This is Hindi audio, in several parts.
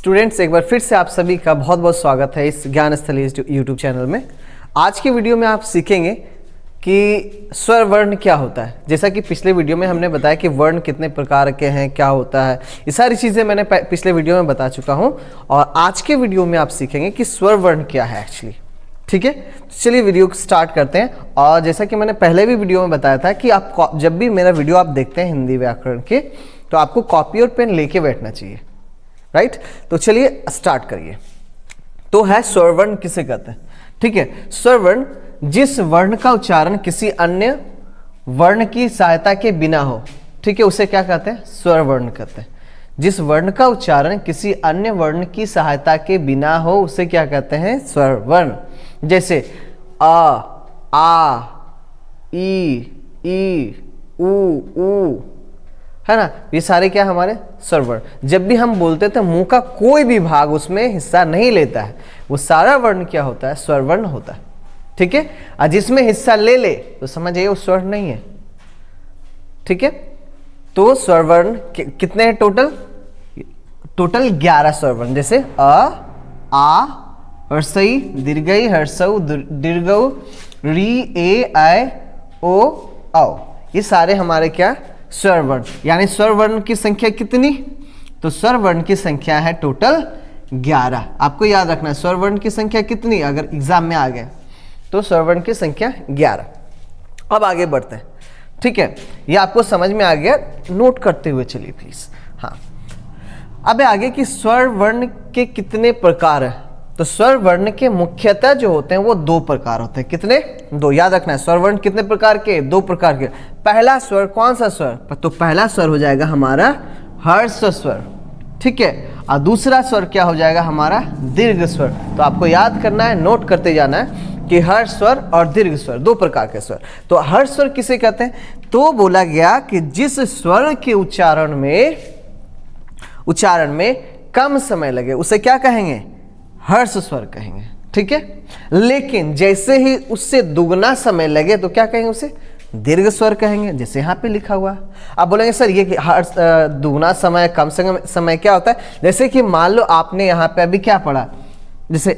स्टूडेंट्स, एक बार फिर से आप सभी का बहुत बहुत स्वागत है इस ज्ञान स्थली यूट्यूब चैनल में। आज की वीडियो में आप सीखेंगे कि स्वर वर्ण क्या होता है। जैसा कि पिछले वीडियो में हमने बताया कि वर्ण कितने प्रकार के हैं, क्या होता है, ये सारी चीज़ें मैंने पिछले वीडियो में बता चुका हूँ। और आज के वीडियो में आप सीखेंगे कि स्वर वर्ण क्या है एक्चुअली। ठीक है, तो चलिए वीडियो स्टार्ट करते हैं। और जैसा कि मैंने पहले भी वीडियो में बताया था कि आप जब भी मेरा वीडियो आप देखते हैं हिंदी व्याकरण के, तो आपको कॉपी और पेन लेके बैठना चाहिए, राइट। तो चलिए स्टार्ट करिए। तो है स्वर वर्ण किसे कहते हैं। ठीक है, स्वर वर्ण जिस वर्ण का उच्चारण किसी अन्य वर्ण की सहायता के बिना हो, ठीक है, उसे क्या कहते हैं, स्वर वर्ण कहते हैं। जिस वर्ण का उच्चारण किसी अन्य वर्ण की सहायता के बिना हो उसे क्या कहते हैं, स्वर वर्ण। जैसे आ, ई, ऊ, है ना, ये सारे क्या हमारे स्वर वर्ण। जब भी हम बोलते हैं तो मुंह का कोई भी भाग उसमें हिस्सा नहीं लेता है, वो सारा वर्ण क्या होता है, स्वर वर्ण होता है। ठीक है, और जिसमें हिस्सा ले ले तो समझ आइए वो स्वर नहीं है। ठीक है, तो स्वर वर्ण कितने हैं टोटल 11 स्वर वर्ण। जैसे आ, हर्षई, दीर्घई, हर्षऊ, दीर्घऊ, री, ए, ऐ, ओ, औ, ये सारे हमारे क्या स्वर वर्ण। यानी स्वर वर्ण की संख्या कितनी, तो स्वर वर्ण की संख्या है टोटल 11। आपको याद रखना है स्वर वर्ण की संख्या कितनी, अगर एग्जाम में आ गए तो स्वर वर्ण की संख्या 11। अब आगे बढ़ते हैं। ठीक है, ये आपको समझ में आ गया, नोट करते हुए चलिए प्लीज। हाँ, अब आगे कि स्वर वर्ण के कितने प्रकार हैं। तो स्वर वर्ण के मुख्यतः जो होते हैं वो 2 प्रकार होते हैं। कितने, 2। याद रखना है स्वर वर्ण कितने प्रकार के, 2 प्रकार के। पहला स्वर कौन सा स्वर, तो पहला स्वर हो जाएगा हमारा हर्ष स्वर। ठीक है, और दूसरा स्वर क्या हो जाएगा हमारा दीर्घ स्वर। तो आपको याद करना है, नोट करते जाना है कि हर्ष स्वर और दीर्घ स्वर 2 प्रकार के स्वर। तो हर्ष स्वर किसे कहते हैं, तो बोला गया कि जिस स्वर के उच्चारण में कम समय लगे उसे क्या कहेंगे, हर्ष स्वर कहेंगे। ठीक है, लेकिन जैसे ही उससे दुगना समय लगे तो क्या कहेंगे, उसे दीर्घ स्वर कहेंगे। जैसे यहाँ पे लिखा हुआ है। आप बोलेंगे सर ये दुगना समय कम समय क्या होता है। जैसे कि मान लो आपने यहाँ पे अभी क्या पढ़ा, जैसे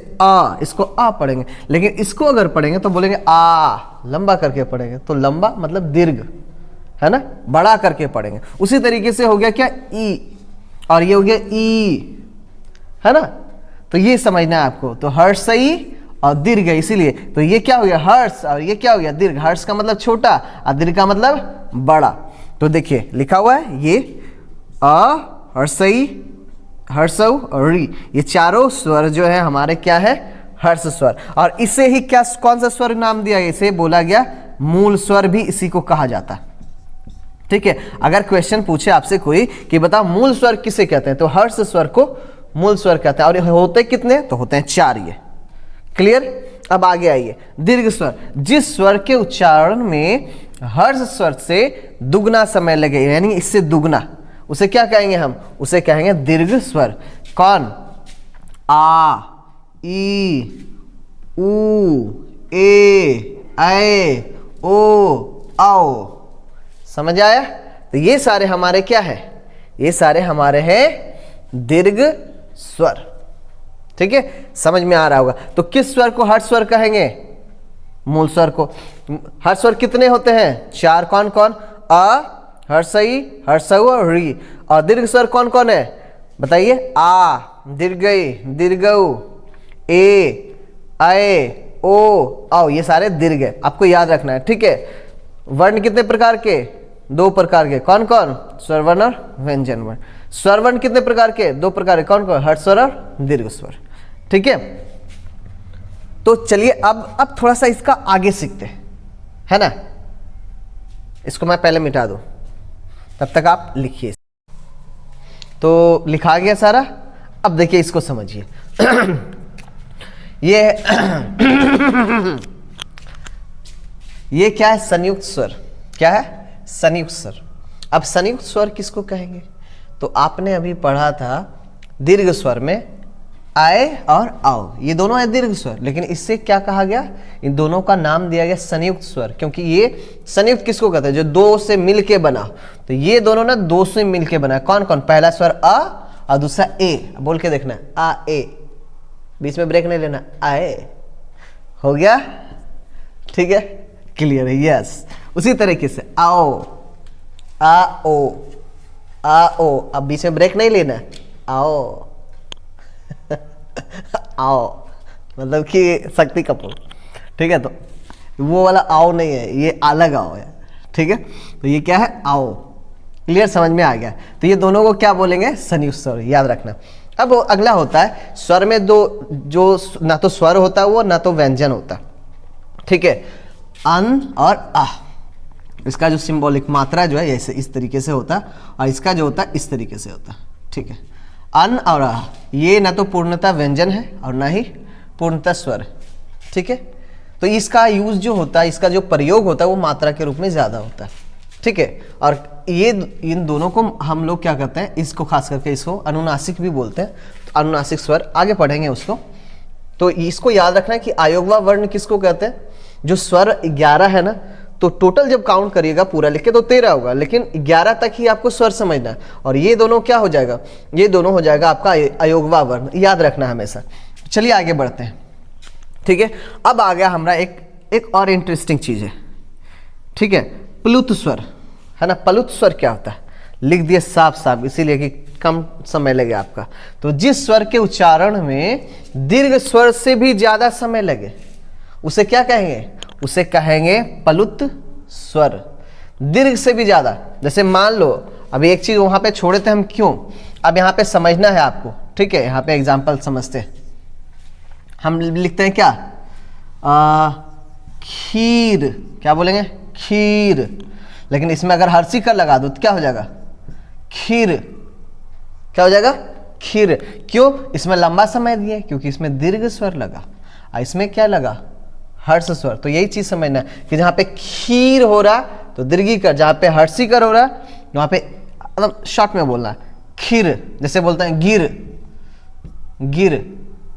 इसको आ पढ़ेंगे, लेकिन इसको अगर पढ़ेंगे तो बोलेंगे आ, लंबा करके पढ़ेंगे, तो लंबा मतलब दीर्घ, है ना, बड़ा करके पढ़ेंगे। उसी तरीके से हो गया क्या ई, और ये हो गया ई, है ना। तो ये समझना है आपको। तो हर्षई और दीर्घ, इसीलिए तो ये क्या हो गया हर्ष और ये क्या हो गया दीर्घ। हर्ष का मतलब छोटा और दीर्घ का मतलब बड़ा। तो देखिए लिखा हुआ है ये हर्षई, हर्षऊ और री, ये चारों स्वर जो है हमारे क्या है, हर्ष स्वर। और इसे ही क्या, कौन सा स्वर नाम दिया, इसे बोला गया मूल स्वर भी इसी को कहा जाता है। ठीक है, अगर क्वेश्चन पूछे आपसे कोई कि बताओ मूल स्वर किसे कहते हैं, तो हर्ष स्वर को मूल स्वर कहते हैं। और होते कितने, तो होते हैं 4। ये क्लियर। अब आगे आइए, दीर्घ स्वर। जिस स्वर के उच्चारण में हर्ष स्वर से दुगना समय लगे, यानी इससे दुगना, उसे क्या कहेंगे हम, उसे कहेंगे दीर्घ स्वर। कौन, आ, ई, ऊ, ए, ऐ, ओ, औ। समझ आया। तो ये सारे हमारे क्या है, ये सारे हमारे हैं दीर्घ स्वर। ठीक है, समझ में आ रहा होगा। तो किस स्वर को हर्ष स्वर कहेंगे, मूल स्वर को। हर्ष स्वर कितने होते हैं, 4। कौन कौन, अ, हर्षई, हर्षऊ और री। और दीर्घ स्वर कौन कौन है बताइए, आ, दीर्घई, दीर्घऊ, ए, ऐ, ओ, औ, ये सारे दीर्घ है, आपको याद रखना है। ठीक है, वर्ण कितने प्रकार के, 2 प्रकार के। कौन कौन, स्वर वर्ण और व्यंजन वर्ण। स्वर वर्ण कितने प्रकार के, 2 प्रकार के। कौन कौन, हर्ष स्वर और दीर्घ स्वर। ठीक है, तो चलिए अब थोड़ा सा इसका आगे सीखते हैं, है ना। इसको मैं पहले मिटा दूं, तब तक आप लिखिए। तो लिखा गया सारा। अब देखिए इसको समझिए। ये क्या है, संयुक्त स्वर। क्या है, संयुक्त स्वर। अब संयुक्त स्वर किसको कहेंगे, तो आपने अभी पढ़ा था दीर्घ स्वर में आए और आओ, ये दोनों है दीर्घ स्वर, लेकिन इससे क्या कहा गया, इन दोनों का नाम दिया गया संयुक्त स्वर, क्योंकि ये संयुक्त किसको कहते हैं, जो 2 से मिलके बना। तो ये दोनों ना 2 से मिलके बना। कौन कौन, पहला स्वर अ और दूसरा ए, बोल के देखना आ ए, बीच में ब्रेक नहीं लेना, आए। हो गया? ठीक है, क्लियर है? यस। उसी तरीके से आओ, आ ओ, आ ओ, अब बीच में ब्रेक नहीं लेना, आओ आओ, मतलब कि शक्ति कपूर। ठीक है, तो वो वाला आओ नहीं है, ये अलग आओ है। ठीक है, तो ये क्या है? आओ। क्लियर, समझ में आ गया? तो ये दोनों को क्या बोलेंगे? संयुक्त स्वर, याद रखना। अब अगला होता है स्वर में दो, जो ना तो स्वर होता है वो, ना तो व्यंजन होता। ठीक है, अन और आ, इसका जो सिंबॉलिक मात्रा जो है ऐसे इस तरीके से होता है, और इसका जो होता है इस तरीके से होता है। ठीक है, अन और आ, ये ना तो पूर्णतः व्यंजन है और ना ही पूर्णतः स्वर। ठीक है, तो इसका यूज जो होता है, इसका जो प्रयोग होता है वो मात्रा के रूप में ज्यादा होता है। ठीक है, और ये इन दोनों को हम लोग क्या करते हैं, इसको खास करके इसको अनुनासिक भी बोलते हैं। तो अनुनासिक स्वर आगे पढ़ेंगे उसको। तो इसको याद रखना है कि अयोगवा वर्ण किसको कहते हैं? जो स्वर 11 है ना, तो टोटल जब काउंट करिएगा पूरा लिख के तो 13 होगा, लेकिन 11 तक ही आपको स्वर समझना है। और ये दोनों क्या हो जाएगा? ये दोनों हो जाएगा आपका अयोगवा वर्ण, याद रखना हमेशा। चलिए आगे बढ़ते हैं। ठीक है, अब आ गया हमारा एक और इंटरेस्टिंग चीज है। ठीक है, प्लुत स्वर है ना। प्लुत स्वर क्या होता है? लिख दिए साफ साफ, इसीलिए कि कम समय लगे आपका। तो जिस स्वर के उच्चारण में दीर्घ स्वर से भी ज्यादा समय लगे उसे क्या कहेंगे? उसे कहेंगे प्लुत स्वर। दीर्घ से भी ज्यादा, जैसे मान लो अभी एक चीज वहां पे छोड़े थे हम, क्यों? अब यहाँ पे समझना है आपको। ठीक है, यहाँ पे एग्जाम्पल समझते हैं। हम लिखते हैं क्या? खीर, क्या बोलेंगे? खीर। लेकिन इसमें अगर हर्षी कर लगा दो तो क्या हो जाएगा? खीर। क्या हो जाएगा? खीर। क्यों? इसमें लंबा समय दिए, क्योंकि इसमें दीर्घ स्वर लगा, और इसमें क्या लगा? हर्ष स्वर। तो यही चीज समझना कि जहां पे खीर हो रहा तो दीर्घी कर, जहां पे हर्षी कर हो रहा वहां पे मतलब शॉर्ट में बोलना है खीर। जैसे बोलते हैं गिर, गिर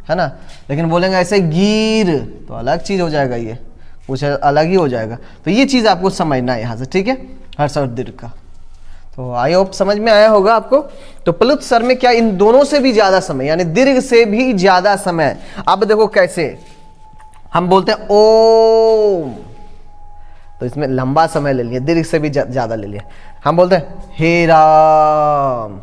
है ना, लेकिन बोलेंगे ऐसे गिर तो अलग चीज हो जाएगा, ये कुछ अलग ही हो जाएगा। तो ये चीज आपको समझना है यहाँ से। ठीक है, हर्ष और दीर्घ का। तो आई होप समझ में आया होगा आपको। तो प्लुत स्वर में क्या, इन दोनों से भी ज्यादा समय, यानी दीर्घ से भी ज्यादा समय। अब देखो कैसे हम बोलते हैं ओम, तो इसमें लंबा समय ले लिया, दीर्घ से भी ज्यादा ले लिया। हम बोलते हैं हे राम,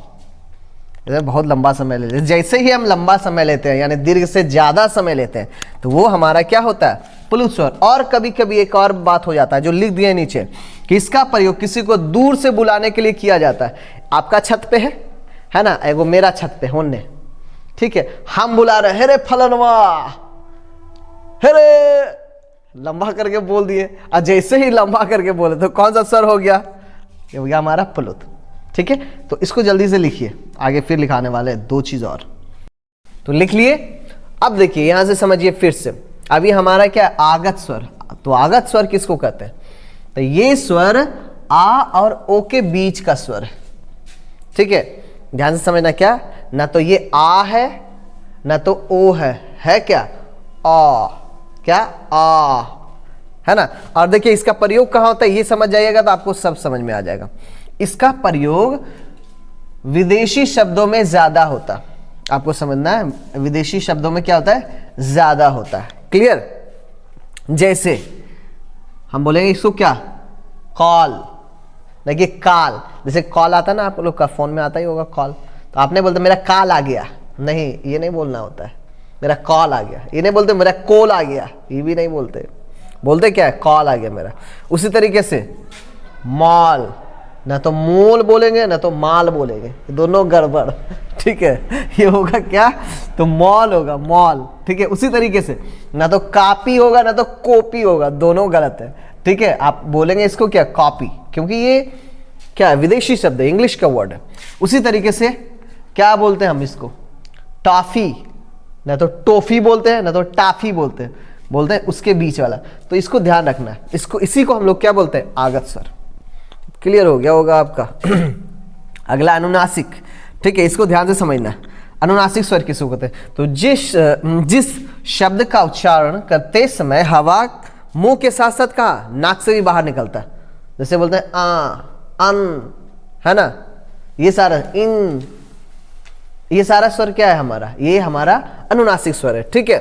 बहुत लंबा समय ले लिया। जैसे ही हम लंबा समय लेते हैं यानी दीर्घ से ज्यादा समय लेते हैं तो वो हमारा क्या होता है? प्लुत स्वर। और कभी कभी एक और बात हो जाता है जो लिख दिए नीचे, कि इसका प्रयोग किसी को दूर से बुलाने के लिए किया जाता है। आपका छत पे है ना, एगो मेरा छत पे होने, ठीक है, हम बुला रहे हे रे फलनवा, हे रे, लंबा करके बोल दिए। और जैसे ही लंबा करके बोले तो कौन सा स्वर हो गया? ये हो गया हमारा प्लुत। ठीक है, तो इसको जल्दी से लिखिए, आगे फिर लिखाने वाले हैं दो चीज और। तो लिख लिए। अब देखिए यहां से समझिए फिर से। अभी हमारा क्या? आगत स्वर। तो आगत स्वर किसको कहते हैं? तो ये स्वर आ और ओ के बीच का स्वर है। ठीक है, ध्यान से समझना। क्या? ना तो ये आ है ना तो ओ है क्या? आ। क्या? आ, है ना। और देखिए इसका प्रयोग कहां होता है ये समझ जाइएगा तो आपको सब समझ में आ जाएगा। इसका प्रयोग विदेशी शब्दों में ज्यादा होता, आपको समझना है। विदेशी शब्दों में क्या होता है? ज्यादा होता है। क्लियर? जैसे हम बोलेंगे इसको क्या? कॉल। देखिए काल, जैसे कॉल आता है ना, आप लोग का फोन में आता ही होगा कॉल, तो आपने बोलते मेरा कॉल आ गया, नहीं, ये नहीं बोलना होता है। मेरा कॉल आ गया, ये नहीं बोलते मेरा कॉल आ गया, ये भी नहीं बोलते। बोलते क्या है? कॉल आ गया मेरा। उसी तरीके से मॉल, ना तो मोल बोलेंगे ना तो माल बोलेंगे, दोनों गड़बड़। ठीक है, ये होगा क्या? तो मॉल होगा, मॉल। ठीक है, उसी तरीके से ना तो कॉपी होगा ना तो कॉपी होगा, दोनों गलत है। ठीक है, आप बोलेंगे इसको क्या? कॉपी, क्योंकि ये क्या है? विदेशी शब्द है, इंग्लिश का वर्ड है। उसी तरीके से क्या बोलते हैं हम इसको? टॉफी, ना तो टॉफी बोलते हैं ना तो टाफी बोलते हैं उसके बीच वाला। तो इसको ध्यान रखना है। इसको, इसी को हम लोग क्या बोलते हैं? आगत स्वर। क्लियर हो गया होगा आपका। अगला अनुनासिक। ठीक है, इसको ध्यान से समझना है। अनुनासिक स्वर किसको कहते हैं? तो जिस शब्द का उच्चारण करते समय हवा मुंह के साथ साथ कहा? नाक से भी बाहर निकलता है। जैसे बोलते हैं आ, अन, है ना, ये सारा इन, ये सारा स्वर क्या है हमारा, ये हमारा अनुनासिक स्वर है। ठीक है,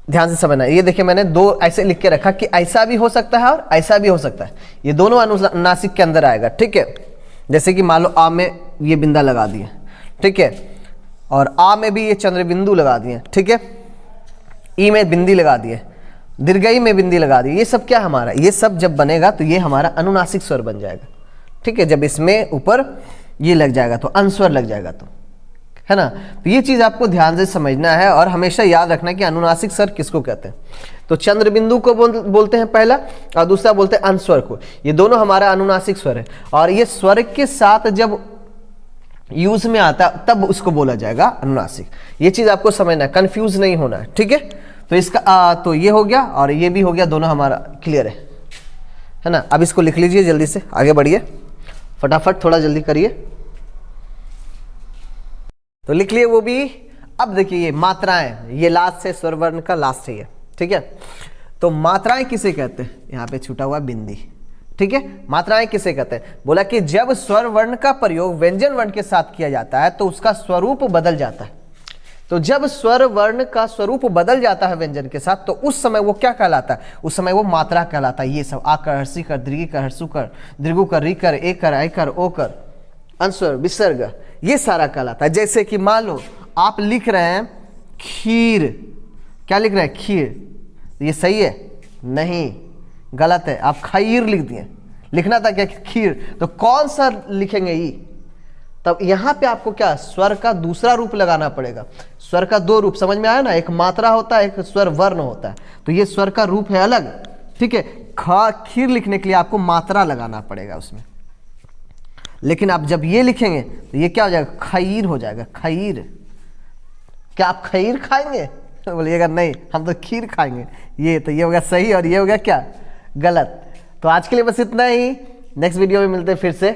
ध्यान से समझना। ये देखिए मैंने दो ऐसे लिख के रखा कि ऐसा भी हो सकता है और ऐसा भी हो सकता है, ये दोनों अनुनासिक के अंदर आएगा। ठीक है, जैसे कि मान लो आ में ये बिंदा लगा दिए, ठीक है, और आ में भी ये चंद्र बिंदु लगा दिए, ठीक है, ई में बिंदी लगा दिए, दीर्घई में बिंदी लगा दी, ये सब क्या हमारा, ये सब जब बनेगा तो ये हमारा अनुनासिक स्वर बन जाएगा। ठीक है, जब इसमें ऊपर ये लग जाएगा तो अनुस्वर लग जाएगा, तो है ना। तो ये चीज आपको ध्यान से समझना है और हमेशा याद रखना कि अनुनासिक स्वर किसको कहते हैं। तो चंद्र बिंदु को बोलते हैं पहला, और दूसरा बोलते हैं अनुस्वर को। ये दोनों हमारा अनुनासिक स्वर है, और ये स्वर के साथ जब यूज में आता तब उसको बोला जाएगा अनुनासिक। ये चीज आपको समझना है, कंफ्यूज नहीं होना है। ठीक है, तो इसका तो ये हो गया और ये भी हो गया, दोनों हमारा क्लियर है ना। अब इसको लिख लीजिए, जल्दी से आगे बढ़िए, फटाफट थोड़ा जल्दी करिए। तो लिख लिए वो भी। अब देखिए ये मात्राएं, ये लास्ट है, स्वर वर्ण का लास्ट है ये। ठीक है, तो मात्राएं किसे कहते हैं, यहाँ पे छूटा हुआ बिंदी। ठीक है, मात्राएं किसे कहते हैं, बोला कि जब स्वर वर्ण का प्रयोग व्यंजन वर्ण के साथ किया जाता है तो उसका स्वरूप बदल जाता है। तो जब स्वर वर्ण का स्वरूप बदल जाता है व्यंजन के साथ, तो उस समय वो क्या कहलाता है, उस समय वो मात्रा कहलाता है। ये सब आकर, हर्षी कर, दीर्घी कर, हर्षु कर, दीर्घु कर, री कर, ए कर, आई कर, ओ कर, अनुस्वर, विसर्ग, ये सारा कहलाता है। जैसे कि मान लो आप लिख रहे हैं खीर, क्या लिख रहे हैं, खीर, ये सही है, नहीं, गलत है, आप खीर लिख दिए, लिखना था क्या खीर, तो कौन सा लिखेंगे ई, तब यहां पे आपको क्या स्वर का दूसरा रूप लगाना पड़ेगा। स्वर का दो रूप समझ में आया ना, एक मात्रा होता है, एक स्वर वर्ण होता है, तो ये स्वर का रूप है अलग। ठीक है, खीर लिखने के लिए आपको मात्रा लगाना पड़ेगा उसमें, लेकिन आप जब ये लिखेंगे तो ये क्या हो जाएगा, खीर हो जाएगा, खीर। क्या आप खीर खाएंगे, बोलिएगा नहीं, हम तो खीर खाएंगे। ये तो ये हो गया सही और ये हो गया क्या, गलत। तो आज के लिए बस इतना ही, नेक्स्ट वीडियो में मिलते हैं फिर से।